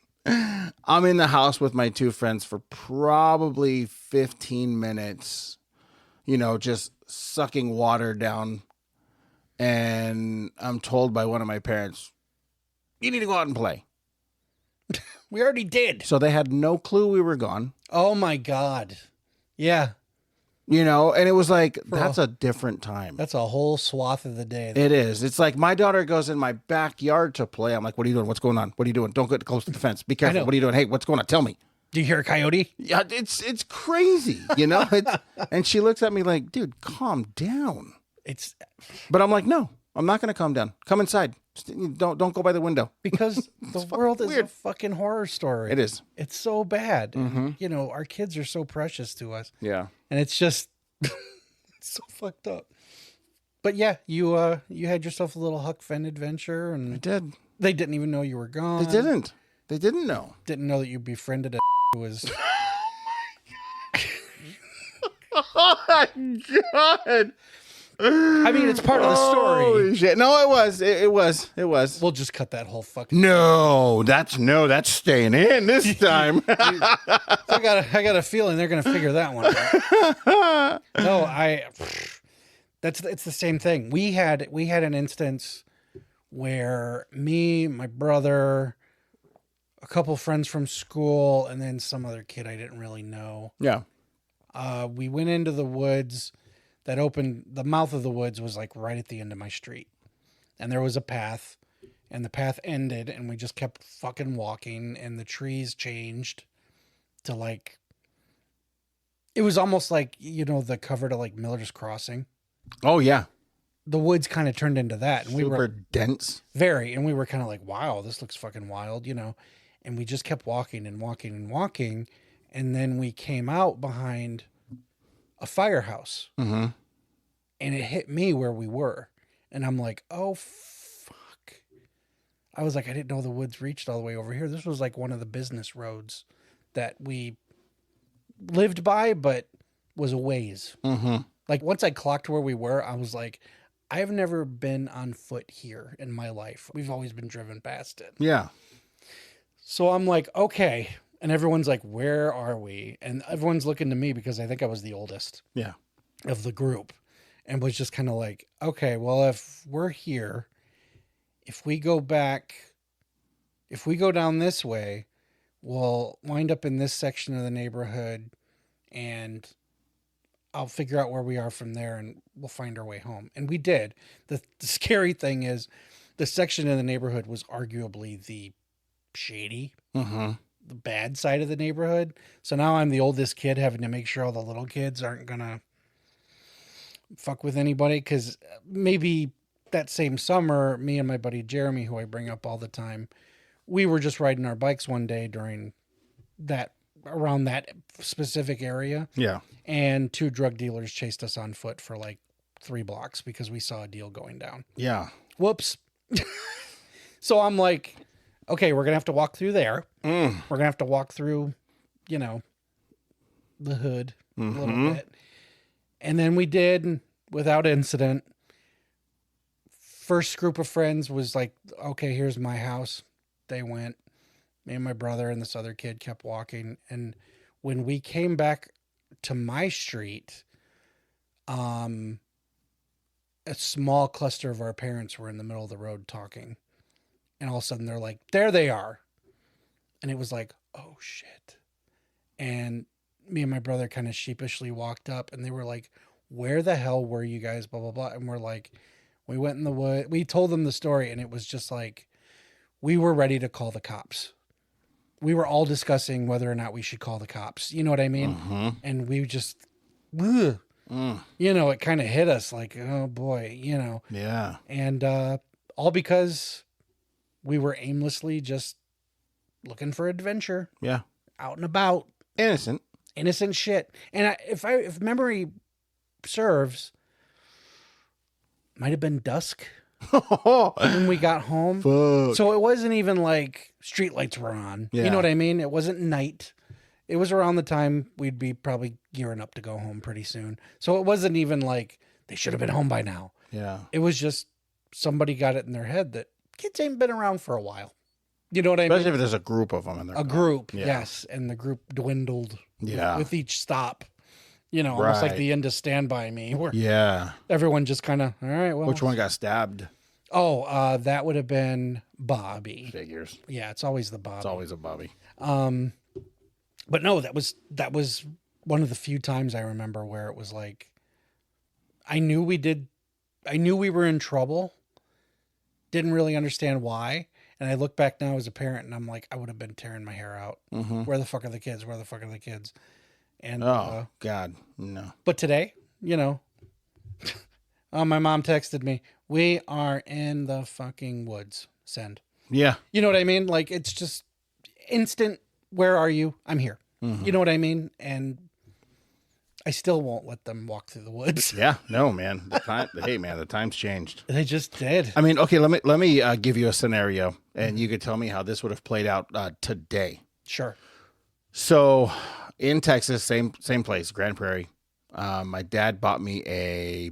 I'm in the house with my two friends for probably 15 minutes, just sucking water down. And I'm told by one of my parents, you need to go out and play. We already did. So they had no clue we were gone. Oh my God. Yeah. And it was like, that's a different time. That's a whole swath of the day. It is. It's like my daughter goes in my backyard to play. I'm like, what are you doing? What's going on? What are you doing? Don't get close to the fence. Be careful. What are you doing? Hey, what's going on? Tell me. Do you hear a coyote? Yeah, it's crazy, and she looks at me like, dude, calm down. But I'm like, no, I'm not going to calm down. Come inside. Don't go by the window. Because the world is a fucking horror story. It is. It's so bad. Mm-hmm. And, our kids are so precious to us. Yeah. And it's just it's so fucked up. But yeah, you had yourself a little Huck Finn adventure, and I did. They didn't even know you were gone. They didn't. They didn't know. Didn't know that you befriended a who was. Oh my God. I mean, it's part of the story. Holy shit. No, it was. It was. We'll just cut that whole fucking. No, that's staying in this time. I got a feeling they're gonna figure that one out. No, it's the same thing. We had an instance where me, my brother, a couple friends from school, and then some other kid I didn't really know. Yeah. We went into the woods. The mouth of the woods was like right at the end of my street. And there was a path, and the path ended, and we just kept fucking walking, and the trees changed to like, it was almost like, the cover to like Miller's Crossing. Oh, yeah. The woods kind of turned into that. And Super we were dense. Very. And we were kind of like, wow, this looks fucking wild, And we just kept walking and walking and walking. And then we came out behind a firehouse. Mm-hmm. And it hit me where we were. And I'm like, oh, fuck. I was like, I didn't know the woods reached all the way over here. This was like one of the business roads that we lived by, but was a ways. Mm-hmm. Like once I clocked where we were, I was like, I've never been on foot here in my life. We've always been driven past it. Yeah. So I'm like, okay. And everyone's like, where are we? And everyone's looking to me because I think I was the oldest of the group. And was just kind of like, okay, well, if we're here, if we go down this way, we'll wind up in this section of the neighborhood, and I'll figure out where we are from there, and we'll find our way home. And we did. The scary thing is the section of the neighborhood was arguably the shady, Mm-hmm. the bad side of the neighborhood. So now I'm the oldest kid having to make sure all the little kids aren't going to fuck with anybody. Because maybe that same summer, me and my buddy Jeremy, who I bring up all the time, we were just riding our bikes one day around that specific area. Yeah. And 2 drug dealers chased us on foot for like 3 blocks because we saw a deal going down. Yeah. Whoops. So I'm like, okay, we're going to have to walk through there. We're going to have to walk through, the hood a little bit. And then we did without incident. First group of friends was like, okay, here's my house. They went. Me and my brother and this other kid kept walking. And when we came back to my street, a small cluster of our parents were in the middle of the road talking. And all of a sudden they're like, there they are. And it was like, oh shit. And me and my brother kind of sheepishly walked up, and they were like, where the hell were you guys? Blah, blah, blah. And we're like, we went in the wood. We told them the story, and it was just like, we were ready to call the cops. We were all discussing whether or not we should call the cops. You know what I mean? Mm-hmm. And we just, it kind of hit us like, oh boy, Yeah. And all because we were aimlessly just looking for adventure. Yeah. Out and about. Innocent shit. And if memory serves, might have been dusk when we got home. Fuck. So it wasn't even like streetlights were on. Yeah. You know what I mean? It wasn't night. It was around the time we'd be probably gearing up to go home pretty soon. So it wasn't even like they should have been home by now. Yeah. It was just somebody got it in their head that kids ain't been around for a while. You know what I mean? Especially if there's a group of them in there. A group, Yeah. yes. And the group dwindled Yeah. with each stop. You know, almost like Right. the end of Stand By Me, where Yeah. everyone just kind of, all right, well. Which one got stabbed? Oh, that would have been Bobby. Figures. Yeah, it's always the Bobby. It's always a Bobby. But no, that was one of the few times I remember where it was like, I knew we were in trouble. Didn't really understand why. And I look back now as a parent and I'm like, I would have been tearing my hair out. Mm-hmm. Where the fuck are the kids? Where the fuck are the kids? And, Oh, God. No. but today, you know, my mom texted me, we are in the fucking woods. Send. Yeah. You know what I mean? Like, it's just instant. Where are you? I'm here. Mm-hmm. You know what I mean? And I still won't let them walk through the woods. Yeah. No, man. Hey, man, the time's changed. They just did. I mean, okay, let me give you a scenario, and you could tell me how this would have played out today. Sure. So, in Texas, same place, Grand Prairie. My dad bought me a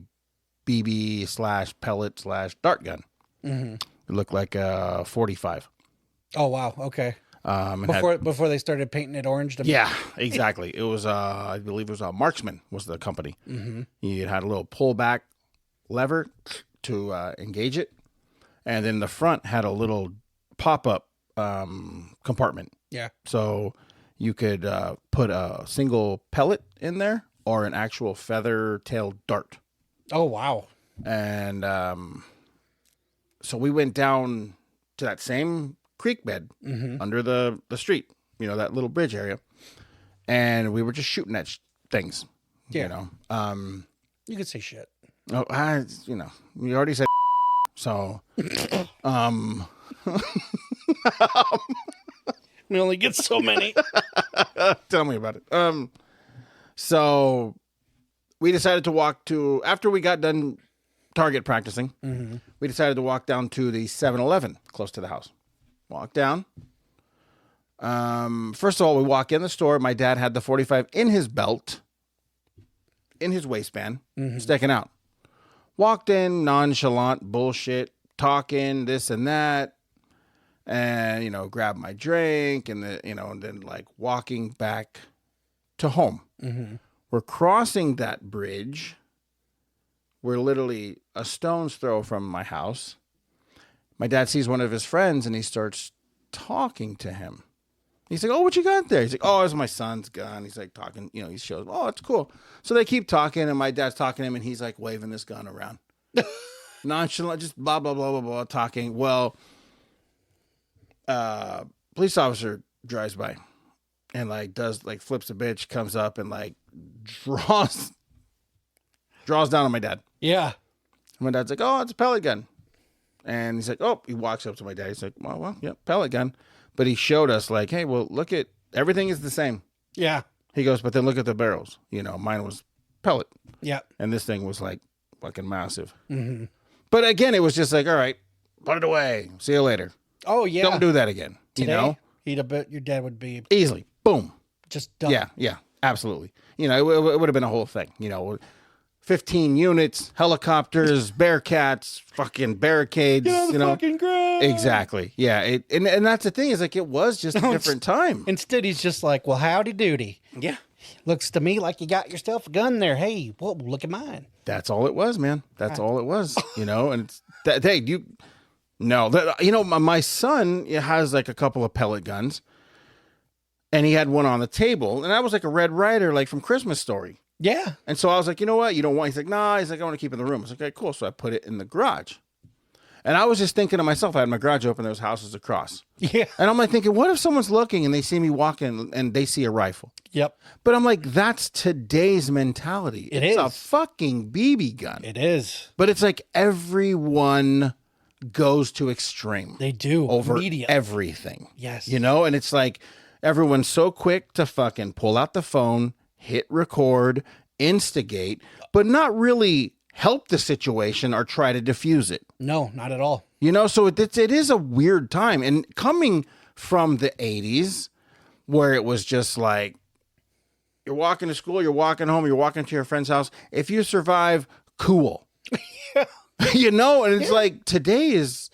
BB/pellet/dart gun. Mm-hmm. It looked like a 45. Oh, wow. Okay. And had- Before they started painting it orange. yeah, exactly. It was, I believe it was Marksman was the company. Mm-hmm. You had a little pullback lever to engage it. And then the front had a little pop-up compartment. Yeah. So you could put a single pellet in there or an actual feather-tailed dart. Oh, wow. And so we went down to that same creek bed under the street, you know, that little bridge area. And we were just shooting at things, Yeah. you know. You could say shit. You know, we already said so. We only get so many. Tell me about it. So we decided to walk to, after we got done target practicing, we decided to walk down to the 7-Eleven close to the house. Walk down. First of all, we walk in the store. My dad had the 45 in his belt, in his waistband, sticking out. Walked in, nonchalant, bullshit, talking, this and that. And, you know, grabbed my drink and, and then like walking back to home. We're crossing that bridge. We're literally a stone's throw from my house. My dad sees one of his friends and he starts talking to him. He's like, oh, what you got there? He's like, oh, it's my son's gun. He's like talking, you know, he shows, oh, it's cool. So they keep talking and my dad's talking to him and he's like waving this gun around. Nonchalant, just blah, blah, blah, blah, blah, talking. Well, police officer drives by and like flips a bitch, comes up and like draws down on my dad. Yeah. My dad's like, oh, it's a pellet gun. And he's like, oh, he walks up to my dad. He's like, well, yeah, pellet gun. But he showed us like, hey, well, look at, everything is the same. Yeah. He goes, but then look at the barrels. You know, mine was pellet. Yeah. And this thing was like fucking massive. But again, it was just like, all right, put it away. See you later. Oh, yeah. Don't do that again. Today, you know? your dad would be Easily. Boom. just done. Yeah, absolutely. You know, it would have been a whole thing. You know, 15 units, helicopters, Bearcats, fucking barricades. You know, fucking ground. exactly. Yeah, and that's the thing is like it was just a different time. Instead, he's just like, well, howdy doody. Yeah, Looks to me like you got yourself a gun there. Hey, whoa, look at mine. that's all it was, man. That's all it was. You know, and it's that. Hey, my son has like a couple of pellet guns, and he had one on the table, and that was like a Red Ryder, like from Christmas Story. Yeah. And so I was like, you know what? You don't want? He's like, nah. He's like, I want to keep it in the room. I was like, okay, cool. So I put it in the garage. And I was just thinking to myself, I had my garage open. There was houses across. Yeah. And I'm like thinking, what if someone's looking and they see me walking and they see a rifle? Yep. But I'm like, that's today's mentality. It's a is. fucking BB gun. It is. But it's like everyone goes to extreme. They do. Over Media. everything. Yes. You know, and it's like everyone's so quick to fucking pull out the phone, hit record, instigate, but not really help the situation or try to diffuse it. No, not at all. You know, so it is a weird time. And coming from the 80s, where it was just like, you're walking to school, you're walking home, you're walking to your friend's house. If you survive, cool. You know, and it's like today is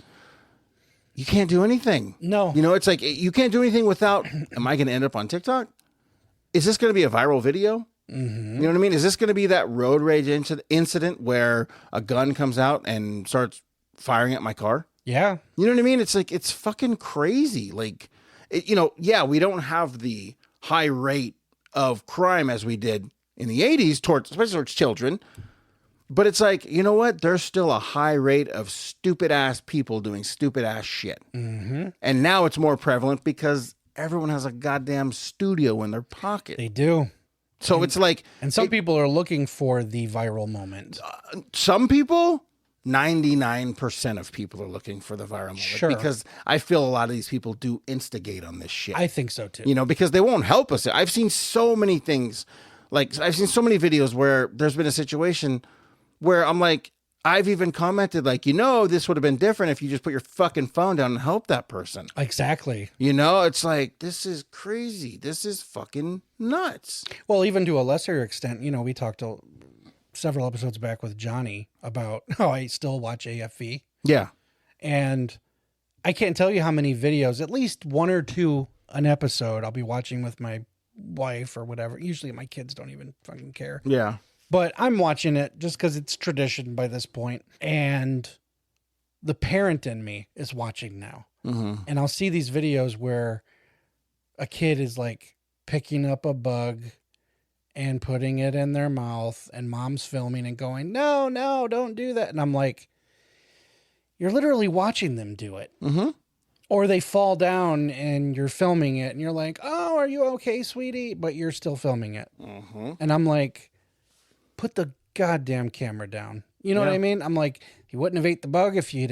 you can't do anything. No. You know, it's like you can't do anything without, am I going to end up on TikTok? Is this going to be a viral video? Mm-hmm. You know what I mean? Is this going to be that road rage incident where a gun comes out and starts firing at my car? Yeah. You know what I mean? It's like, it's fucking crazy. Like, you know, yeah, we don't have the high rate of crime as we did in the 80s, especially towards children. But it's like, you know what? There's still a high rate of stupid ass people doing stupid ass shit. Mm-hmm. And now it's more prevalent because everyone has a goddamn studio in their pocket. They do. So it's like, And some people are looking for the viral moment. some people, 99% of people are looking for the viral moment. Sure. Because I feel a lot of these people do instigate on this shit. I think so too. You know, because they won't help us. I've seen so many things, like I've seen so many videos where there's been a situation where I'm like, I've even commented like, you know, this would have been different if you just put your fucking phone down and help that person. Exactly. You know, it's like, this is crazy. This is fucking nuts. Well, even to a lesser extent, you know, we talked several episodes back with Johnny about how I still watch AFV. Yeah. And I can't tell you how many videos, at least one or two an episode, I'll be watching with my wife or whatever. Usually my kids don't even fucking care. Yeah. But I'm watching it just because it's tradition by this point. And the parent in me is watching now. Mm-hmm. And I'll see these videos where a kid is like picking up a bug and putting it in their mouth, and mom's filming and going, no, don't do that. And I'm like, you're literally watching them do it. Mm-hmm. Or they fall down and you're filming it and you're like, oh, are you okay, sweetie? But you're still filming it. Mm-hmm. And I'm like, put the goddamn camera down. You know what I mean? I'm like, you wouldn't have ate the bug if you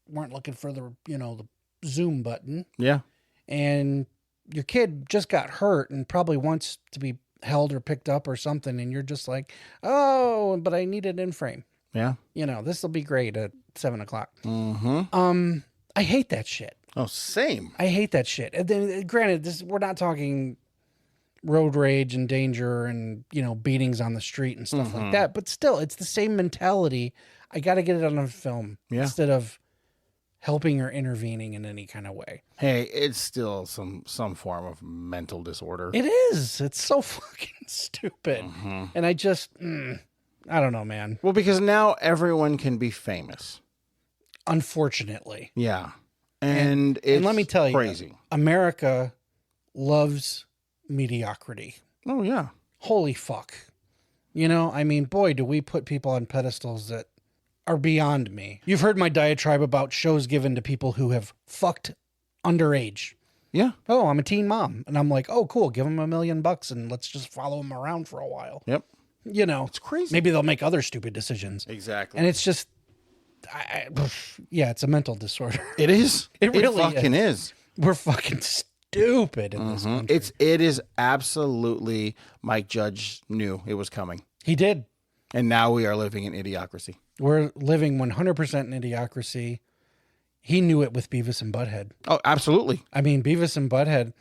weren't looking for the zoom button. Yeah. And your kid just got hurt and probably wants to be held or picked up or something. And you're just like, oh, but I need it in frame. Yeah. You know, this will be great at 7:00. Mm-hmm. I hate that shit. Oh, same. I hate that shit. And then, granted, we're not talking road rage and danger and, beatings on the street and stuff like that. But still, it's the same mentality. I got to get it on a film instead of helping or intervening in any kind of way. Hey, it's still some form of mental disorder. It is. It's so fucking stupid. Mm-hmm. And I just, I don't know, man. Well, because now everyone can be famous. Unfortunately. Yeah. And it's let me tell crazy. America loves mediocrity. Oh, yeah. Holy fuck. I mean, boy, do we put people on pedestals that are beyond me. You've heard my diatribe about shows given to people who have fucked underage. Yeah. Oh, I'm a teen mom. And I'm like, oh, cool. Give them $1 million and let's just follow them around for a while. Yep. It's crazy. Maybe they'll make other stupid decisions. Exactly. And it's just, it's a mental disorder. It is. It really fucking is. We're fucking stupid in this country. It is absolutely. Mike Judge knew it was coming. He did. And now we are living in idiocracy. We're living 100% in idiocracy. He knew it with Beavis and Butthead. Oh, absolutely. I mean, Beavis and Butthead,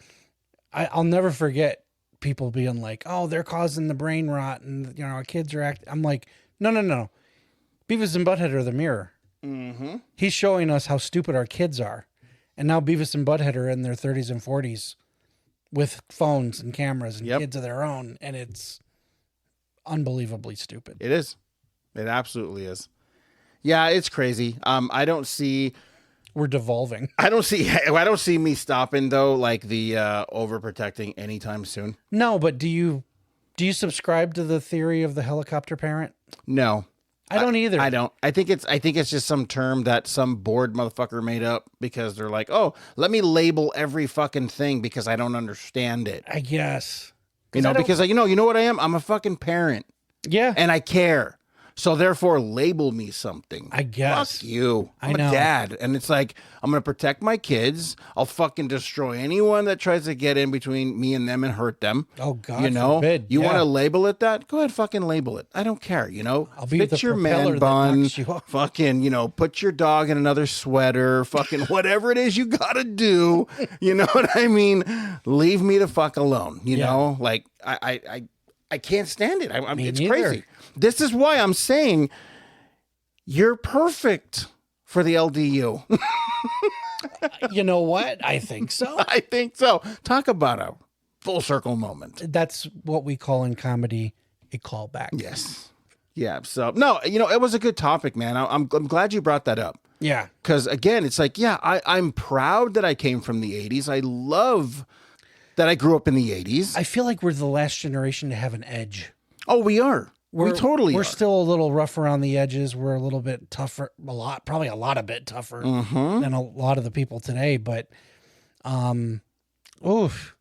I'll never forget people being like, oh, they're causing the brain rot and, our kids are acting. I'm like, no. Beavis and Butthead are the mirror. Mm-hmm. He's showing us how stupid our kids are. And now Beavis and Butthead are in their 30s and 40s with phones and cameras and kids of their own. And it's unbelievably stupid. It is. It absolutely is. Yeah, it's crazy. I don't see. We're devolving. I don't see me stopping though, like the overprotecting anytime soon. No, but do you subscribe to the theory of the helicopter parent? No. I don't either. I don't. I think it's just some term that some bored motherfucker made up because they're like, oh, let me label every fucking thing because I don't understand it. I guess. Because you know what I am? I'm a fucking parent. Yeah. And I care. So therefore label me something. I guess. Fuck you. I'm I know. a dad. And it's like, I'm going to protect my kids. I'll fucking destroy anyone that tries to get in between me and them and hurt them. Oh, God forbid. You want to label it that? Go ahead, fucking label it. I don't care, I'll be Fit the your propeller man that bun. knocks you off. Fucking, put your dog in another sweater. Fucking whatever it is you got to do. You know what I mean? Leave me the fuck alone. You know? Like, I can't stand it. It's neither. crazy. This is why I'm saying you're perfect for the LDU. You know what? I think so. I think so. Talk about a full circle moment. That's what we call in comedy a callback. Yes. Yeah. So, no, it was a good topic, man. I'm glad you brought that up. Yeah. Because, again, it's like, yeah, I'm proud that I came from the 80s. I love that I grew up in the 80s. I feel like we're the last generation to have an edge. Oh, we are. We totally We're are. still a little rough around the edges. We're a little bit tougher, probably a lot tougher than a lot of the people today. But, oof,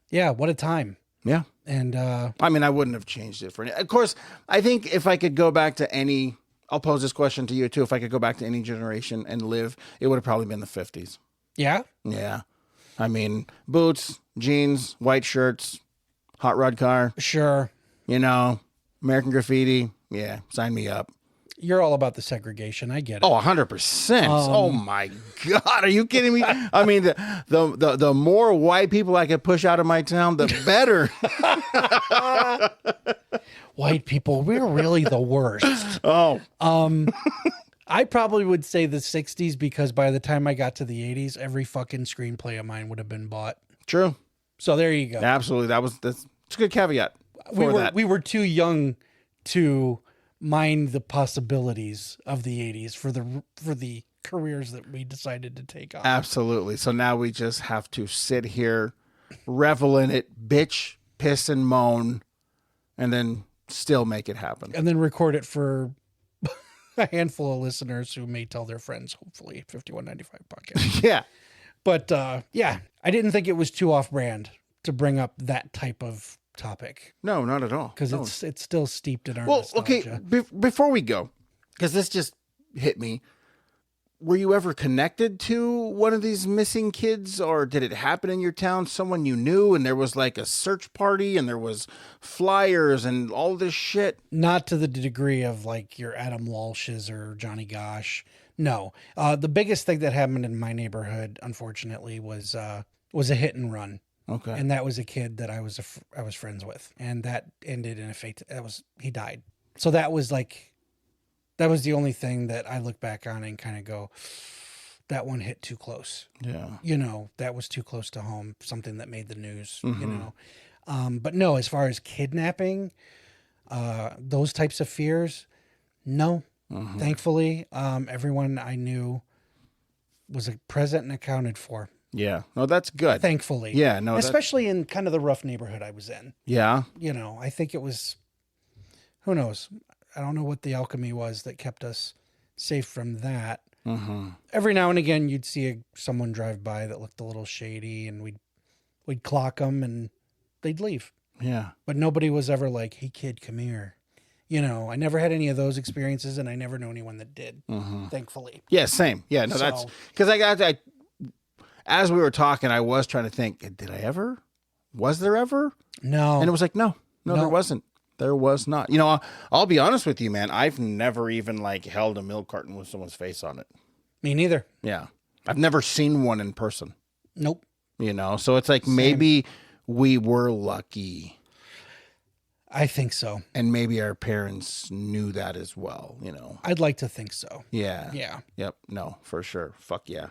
yeah, what a time. Yeah. And I mean, I wouldn't have changed it for any. Of course, I think if I could go back to any, I'll pose this question to you too. If I could go back to any generation and live, it would have probably been the 50s. yeah, Yeah. I mean, boots, jeans, white shirts, hot rod car, sure. American Graffiti. Yeah. Sign me up. You're all about the segregation. I get it. Oh, 100%. Oh my God. Are you kidding me? I mean, the more white people I could push out of my town, the better. White people, we're really the worst. Oh, I probably would say the 60s because by the time I got to the 80s, every fucking screenplay of mine would have been bought. true. So there you go. Absolutely. That's a good caveat. We were too young to mind the possibilities of the 80s for the careers that we decided to take on. Absolutely. So now we just have to sit here, revel in it, bitch, piss, and moan, and then still make it happen. And then record it for a handful of listeners who may tell their friends, hopefully, 5195 podcast. Yeah. But yeah, I didn't think it was too off-brand to bring up that type of topic No, not at all. because No. it's still steeped in our Well, nostalgia. okay, before we go, because this just hit me, were you ever connected to one of these missing kids, or did it happen in your town? Someone you knew, and there was like a search party, and there was flyers and all this shit? Not to the degree of like your Adam Walsh's or Johnny Gosh. No. The biggest thing that happened in my neighborhood, unfortunately, was a hit and run. Okay. And that was a kid that I was friends with, and that ended in a fate. He died. So that was the only thing that I look back on and kind of go, that one hit too close. Yeah. That was too close to home. Something that made the news. Mm-hmm. But no, as far as kidnapping, those types of fears, no. Mm-hmm. Thankfully, everyone I knew was present and accounted for. Yeah. No, that's good. Thankfully. Yeah. No, especially in kind of the rough neighborhood I was in. yeah. I think it was, who knows? I don't know what the alchemy was that kept us safe from that. Mm-hmm. Every now and again, you'd see someone drive by that looked a little shady, and we'd clock them, and they'd leave. Yeah. But nobody was ever like, "Hey, kid, come here." I never had any of those experiences, and I never knew anyone that did. Mm-hmm. Thankfully. Yeah. Same. Yeah. No, that's because as we were talking, I was trying to think, was there ever? No. And it was like, no, there wasn't. There was not. I'll be honest with you, man. I've never even held a milk carton with someone's face on it. Me neither. Yeah. I've never seen one in person. Nope. So it's like maybe we were lucky. I think so. And maybe our parents knew that as well, I'd like to think so. Yeah. Yeah. Yep. No, for sure. Fuck yeah.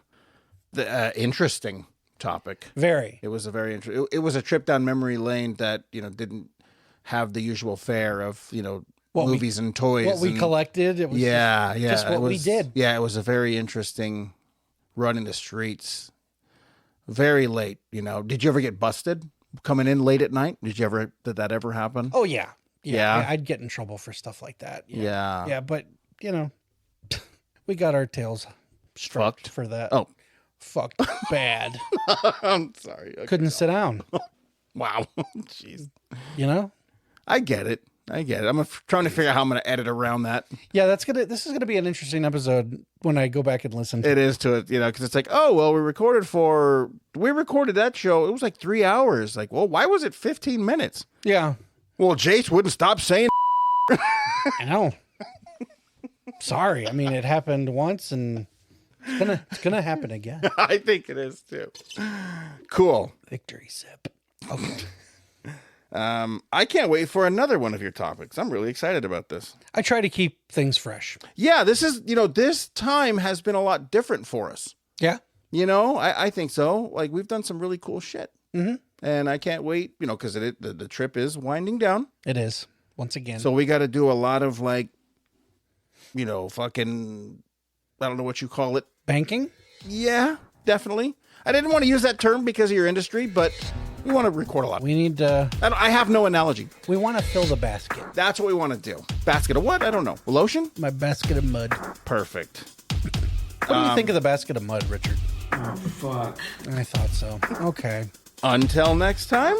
The interesting topic. Very. It was it was a trip down memory lane that, didn't have the usual fare of, movies and toys. What we collected. It was just what we did. Yeah. It was a very interesting run in the streets. Very late, Did you ever get busted coming in late at night? Did that ever happen? Oh yeah. Yeah. I'd get in trouble for stuff like that. Yeah. Yeah. But we got our tails stroked for that. Oh, fucked bad. I'm sorry. Okay. Couldn't sit down. Wow. Jeez. I get it. I'm trying to figure out how I'm going to edit around that. Yeah, this is gonna be an interesting episode when I go back and listen to it. It is to it, because it's like, oh well, we recorded that show. It was like 3 hours. Like, well, why was it 15 minutes? Yeah. Well, Jase wouldn't stop saying. I know. Sorry. I mean, it happened once, and it's gonna happen again. I think it is too. Cool. Victory sip. Okay. I can't wait for another one of your topics. I'm really excited about this. I try to keep things fresh. Yeah, this is, this time has been a lot different for us. Yeah. I think so. Like, we've done some really cool shit. Mm-hmm. And I can't wait, because the trip is winding down. It is. Once again. So we got to do a lot of, like, fucking, I don't know what you call it. Banking? Yeah, definitely. I didn't want to use that term because of your industry, but we want to record a lot. We need to... I have no analogy. We want to fill the basket. That's what we want to do. Basket of what? I don't know. Lotion? My basket of mud. Perfect. What do you think of the basket of mud, Richard? Oh, fuck. I thought so. Okay. Until next time.